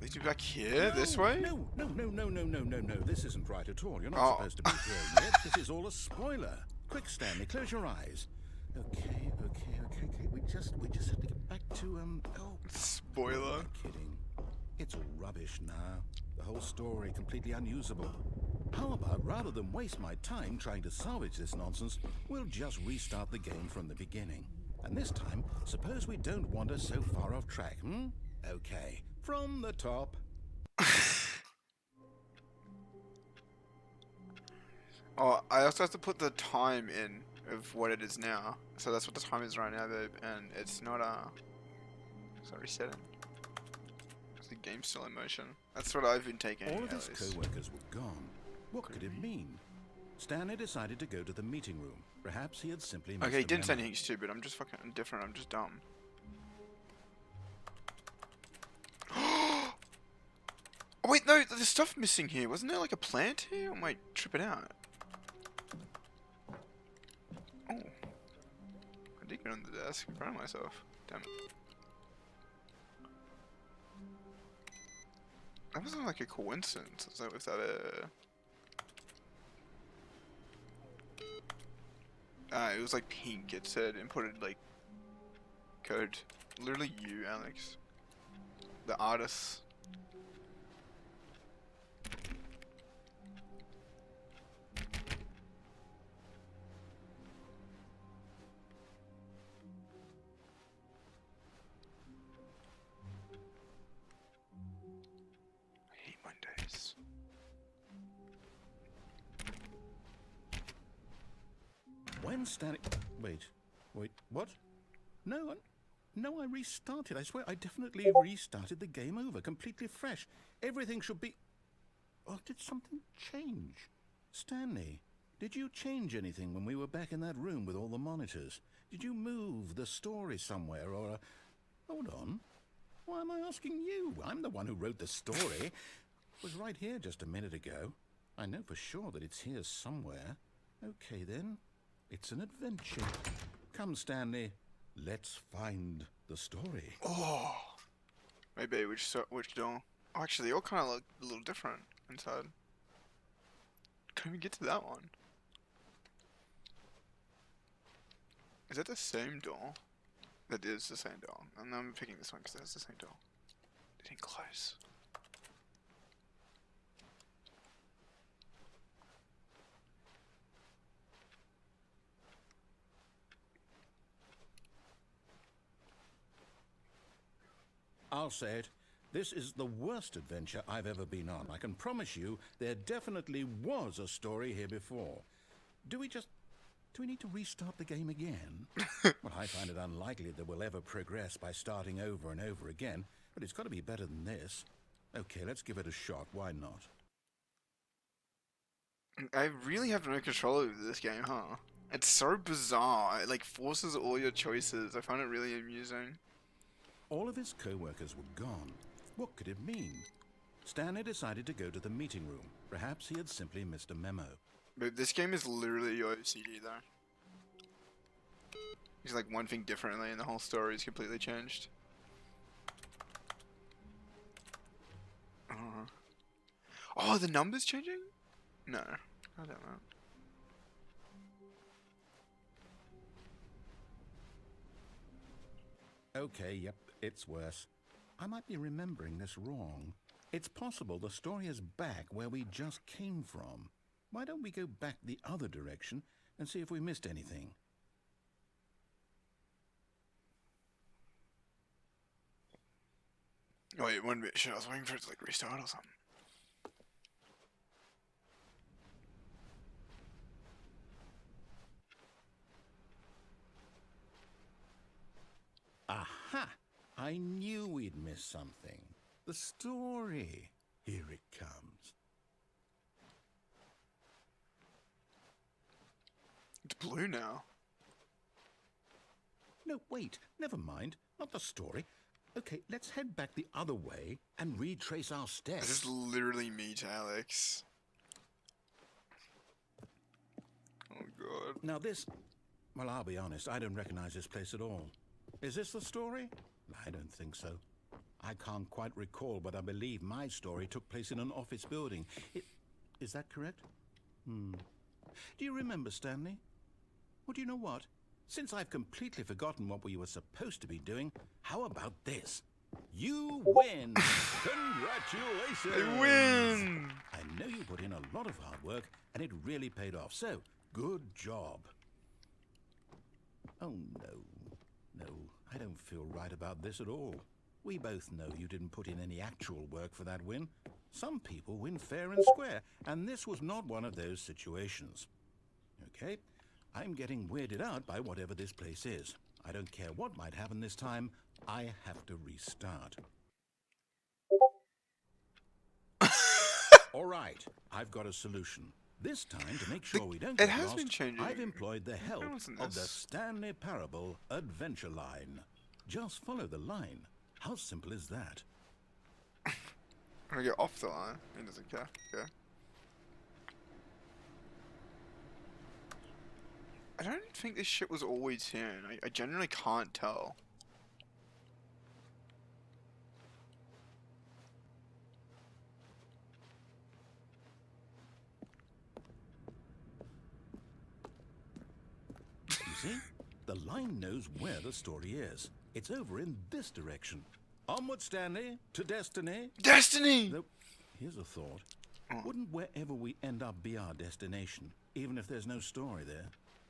Leads you back here, this way? No. This isn't right at all. You're not Oh. supposed to be here yet. This is all a spoiler. Quick, Stanley, close your eyes. Okay. We just have to get back to, oh. Spoiler. I'm kidding. It's all rubbish now. The whole story completely unusable. How about, rather than waste my time trying to salvage this nonsense, we'll just restart the game from the beginning. And this time, suppose we don't wander so far off track, hmm? Okay, from the top. Oh, I also have to put the time in of what it is now. So that's what the time is right now, babe. And it's not, it's not resetting. So the game's still in motion. That's what I've been taking. All of at his least. co-workers were gone. What could it mean? Stanley decided to go to the meeting room. Perhaps he had simply missed Okay, he a didn't say memo. anything stupid. I'm just fucking different. I'm just dumb. Oh, wait, no, there's stuff missing here. Wasn't there like a plant here? Or am I tripping out? Oh. I did get on the desk in front of myself. Damn it. That wasn't like a coincidence. Was that, it was like pink, it said, inputted like code. Literally you, Alex. The artist. I hate Mondays. When Stanley... Wait, what? No, I restarted. I swear, I definitely restarted the game over, completely fresh. Everything should be... Oh, did something change? Stanley, did you change anything when we were back in that room with all the monitors? Did you move the story somewhere, or... Hold on. Why am I asking you? I'm the one who wrote the story. It was right here just a minute ago. I know for sure that it's here somewhere. Okay, then. It's an adventure. Come, Stanley. Let's find the story. Oh! Maybe which door? Oh, actually, they all kind of look a little different inside. Couldn't even get to that one. Is that the same door? That is the same door. And I'm picking this one because that's the same door. It ain't close. I'll say it. This is the worst adventure I've ever been on. I can promise you there definitely was a story here before. Do we need to restart the game again? Well, I find it unlikely that we'll ever progress by starting over and over again, but it's got to be better than this. Okay, let's give it a shot. Why not? I really have no control over this game, huh? It's so bizarre. It like forces all your choices. I find it really amusing. All of his co-workers were gone. What could it mean? Stanley decided to go to the meeting room. Perhaps he had simply missed a memo. But this game is literally your OCD though. It's like one thing differently and the whole story is completely changed. Oh, the numbers changing? No, I don't know. Okay, yep, it's worse. I might be remembering this wrong. It's possible the story is back where we just came from. Why don't we go back the other direction and see if we missed anything? Oh, wait, one bit. Shit, I was waiting for it to like restart or something. Aha! I knew we'd missed something. The story. Here it comes. It's blue now. No, wait. Never mind. Not the story. Okay, let's head back the other way and retrace our steps. This is literally me to Alex. Oh god. Now this... Well, I'll be honest. I don't recognize this place at all. Is this the story? I don't think so. I can't quite recall, but I believe my story took place in an office building. Is that correct? Do you remember, Stanley? Well, do you know what? Since I've completely forgotten what we were supposed to be doing, how about this? You win! Congratulations! I win! I know you put in a lot of hard work, and it really paid off. So, good job. Oh, no, I don't feel right about this at all. We both know you didn't put in any actual work for that win. Some people win fair and square, and this was not one of those situations. Okay, I'm getting weirded out by whatever this place is. I don't care what might happen this time, I have to restart. All right, I've got a solution. This time, to make sure we don't It get has lost, been changing. I've employed the help wasn't of the this? Stanley Parable Adventure Line. Just follow the line. How simple is that? I'm gonna get off the line. He doesn't care. Okay. I don't think this shit was always here. And I genuinely can't tell. You see? The line knows where the story is. It's over in this direction. Onward, Stanley, to destiny. Destiny! Though, here's a thought. Wouldn't wherever we end up be our destination, even if there's no story there?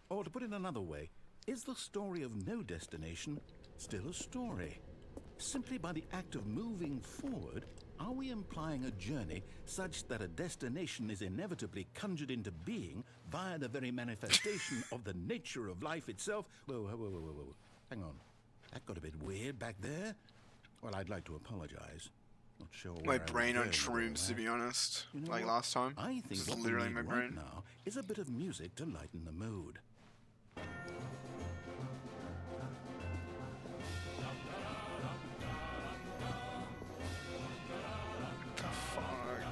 Or to put it another way, is the story of no destination still a story? Simply by the act of moving forward, are we implying a journey such that a destination is inevitably conjured into being via the very manifestation of the nature of life itself? Whoa. Hang on. That got a bit weird back there. Well, I'd like to apologize. Not sure My where I was brain on going with all shrooms, to that. be honest. You know Like what? last time. I think This is what we literally need my right brain. now is a bit of music to lighten the mood. The fuck?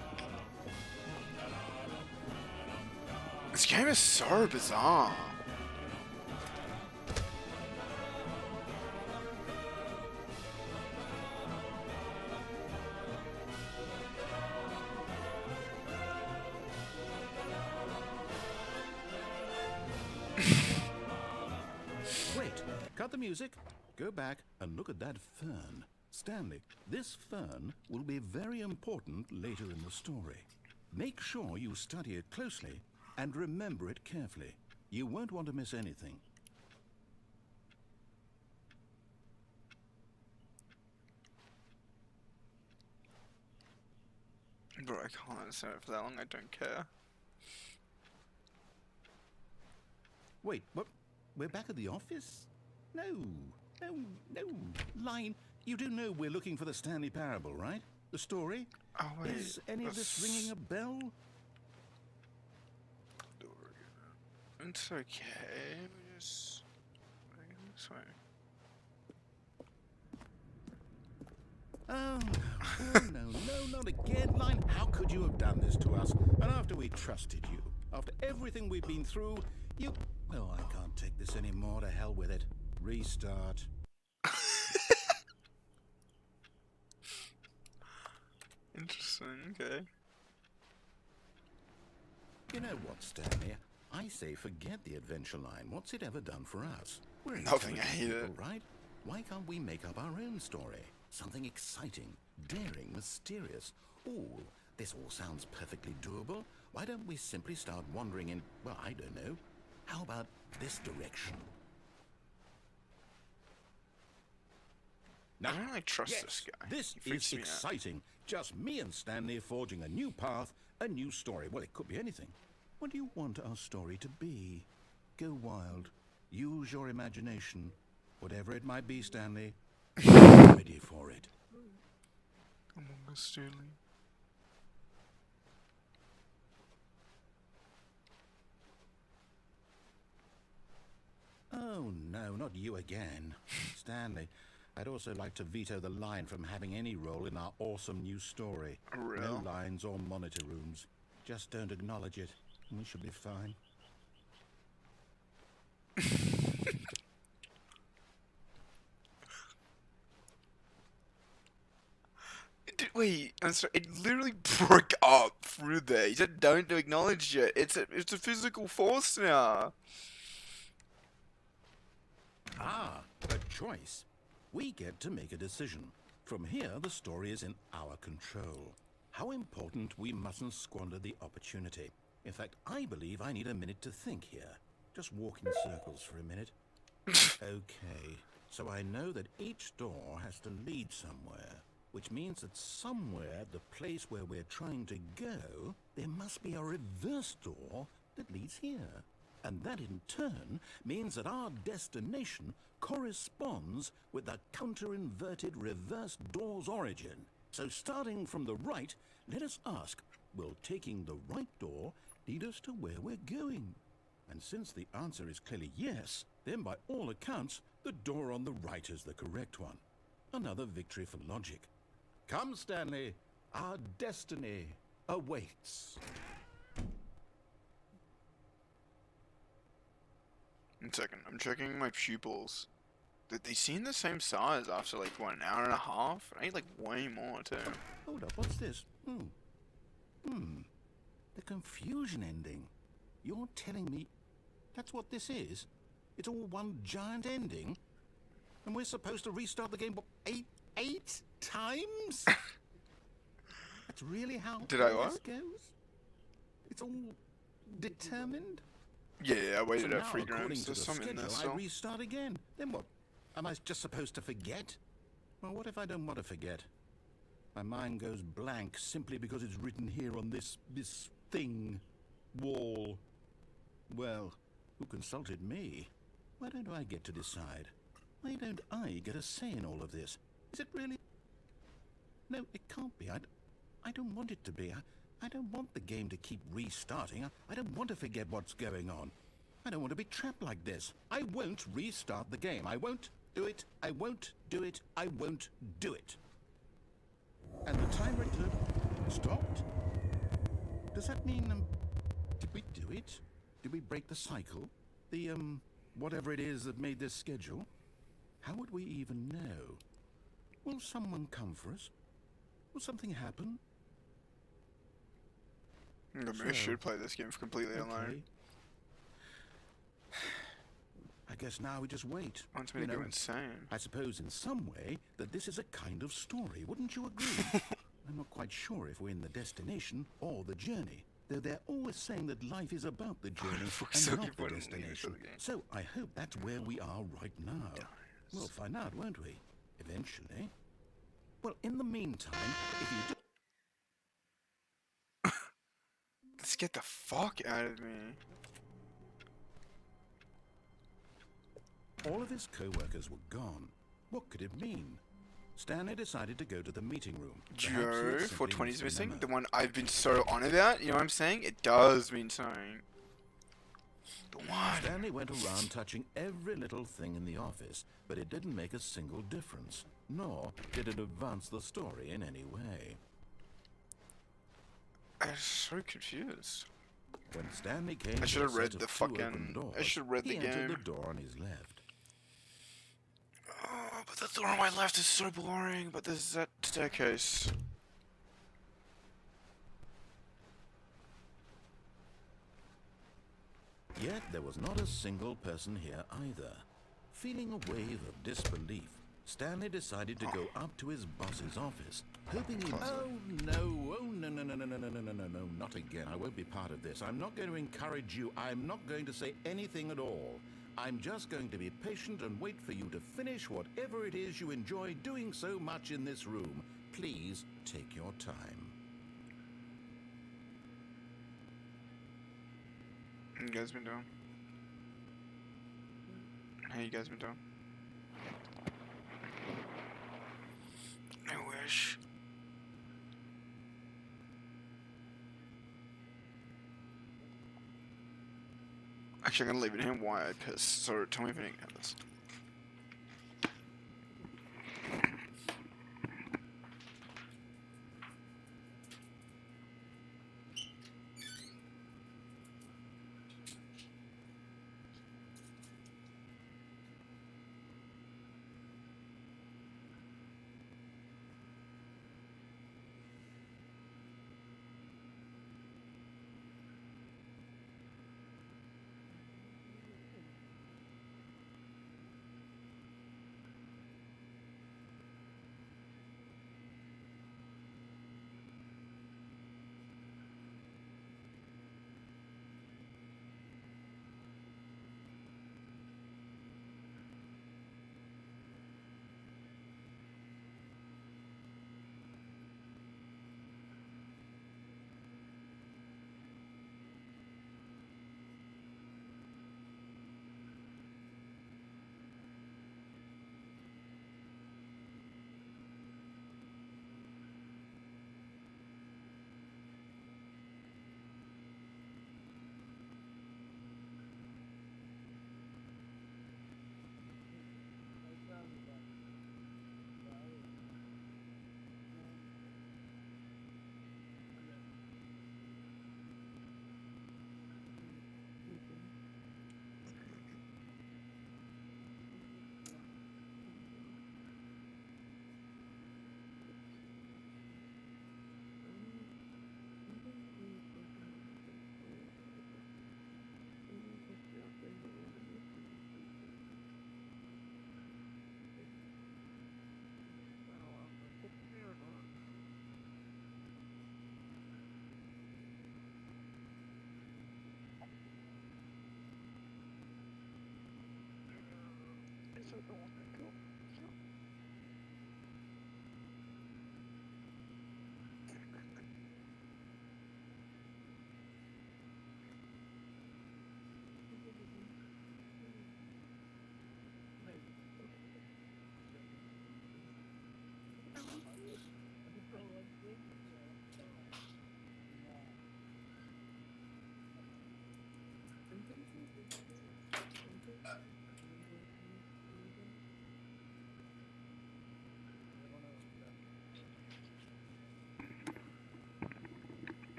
This game is so bizarre. Wait, cut the music, go back and look at that fern. Stanley, this fern will be very important later in the story. Make sure you study it closely and remember it carefully. You won't want to miss anything. Bro, I can't say it for that long. I don't care. Wait, what? We're back at the office? No. Line, you do know we're looking for the Stanley Parable, right? The story? Oh wait. Is any of this ringing a bell? It's okay. We just this way. Oh, no, not again. Line, how could you have done this to us? And after we trusted you, after everything we've been through, you... Well, I can't take this anymore. To hell with it. Restart. Interesting. Okay. You know what, Stanley? I say forget the adventure line. What's it ever done for us? We're Nothing, I intelligent hate people, it. right? Why can't we make up our own story? Something exciting, daring, mysterious. Ooh, this all sounds perfectly doable. Why don't we simply start wandering in, well, I don't know. How about this direction? I don't really trust Yes, this guy. this He freaks is me out. exciting. Just me and Stanley forging a new path, a new story. Well, it could be anything. What do you want our story to be? Go wild. Use your imagination. Whatever it might be, Stanley. I'm ready for it. Among Us Stanley. Oh, no, not you again. Stanley, I'd also like to veto the line from having any role in our awesome new story. Really? No lines or monitor rooms. Just don't acknowledge it, and we should be fine. Wait, I'm sorry. It literally broke up through there. He said, "Don't acknowledge it. It's a physical force now." Ah, a choice. We get to make a decision. From here, the story is in our control. How important we mustn't squander the opportunity. In fact, I believe I need a minute to think here. Just walk in circles for a minute. Okay, so I know that each door has to lead somewhere, which means that somewhere, the place where we're trying to go, there must be a reverse door that leads here. And that in turn means that our destination corresponds with the counter-inverted reverse door's origin. So starting from the right, let us ask, Will taking the right door lead us to where we're going? And since the answer is clearly yes, then by all accounts, the door on the right is the correct one. Another victory for logic. Come, Stanley, our destiny awaits. 1 second, I'm checking my pupils. They seem the same size after like, what, an hour and a half? I ate like way more too. Hold up, what's this? The confusion ending. You're telling me that's what this is? It's all one giant ending? And we're supposed to restart the game, what, eight times? That's really how Did I this what? goes? It's all determined? Yeah, I waited So out now, 3 according grams. to the There's some in schedule, there I still. restart again. Then what? Am I just supposed to forget? Well, what if I don't want to forget? My mind goes blank simply because it's written here on this thing, wall. Well, who consulted me? Why don't I get to decide? Why don't I get a say in all of this? Is it really? No, it can't be. I don't want it to be. I don't want the game to keep restarting. I don't want to forget what's going on. I don't want to be trapped like this. I won't restart the game. I won't do it. I won't do it. I won't do it. And the timer stopped? Does that mean, did we do it? Did we break the cycle? The, whatever it is that made this schedule? How would we even know? Will someone come for us? Will something happen? Maybe I should play this game completely alone. I guess now we just wait. Wants me to go insane. I suppose in some way that this is a kind of story, wouldn't you agree? I'm not quite sure if we're in the destination or the journey, though they're always saying that life is about the journey and not the destination. So I hope that's where we are right now. We'll find out, won't we? Eventually. Well, in the meantime, if you do... Let's get the fuck out of me. All of his co-workers were gone. What could it mean? Stanley decided to go to the meeting room. Joe, 420's missing. The one I've been so on about. You know what I'm saying? It does mean something. The one. Stanley went around touching every little thing in the office, but it didn't make a single difference, nor did it advance the story in any way. I'm so confused. When Stanley came I should have to a read set the of two fucking. open doors, I should have read the he entered game. the door on his left. Oh, but the door on my left is so boring. But there's that staircase. Yet there was not a single person here either. Feeling a wave of disbelief, Stanley decided to go up to his boss's office, hoping he... Oh no, no, not again. I won't be part of this. I'm not going to encourage you. I'm not going to say anything at all. I'm just going to be patient and wait for you to finish whatever it is you enjoy doing so much in this room. Please take your time. How you guys been doing? How you guys been doing? I wish. Actually, I'm gonna leave it here. Why I pissed. So tell me if you didn't get this.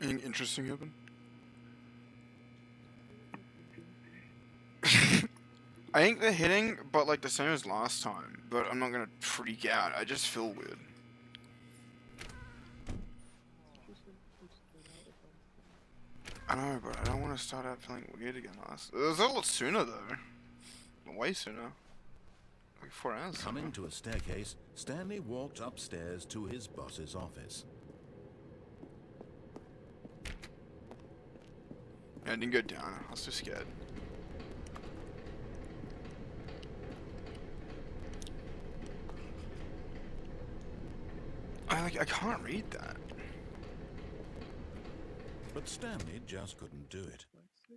Anything interesting happen? I think they're hitting, but like the same as last time. But I'm not gonna freak out. I just feel weird. I know, but I don't want to start out feeling weird again. It was a lot sooner though. Way sooner. Like 4 hours. Coming to a staircase, Stanley walked upstairs to his boss's office. Yeah, I didn't go down. I was too scared. I can't read that. But Stanley just couldn't do it.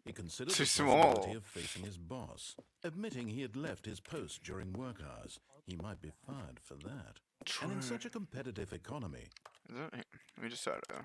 He considered Too the small. possibility of facing his boss. Admitting he had left his post during work hours, he might be fired for that. True. And in such a competitive economy, Is it? Let me just start it.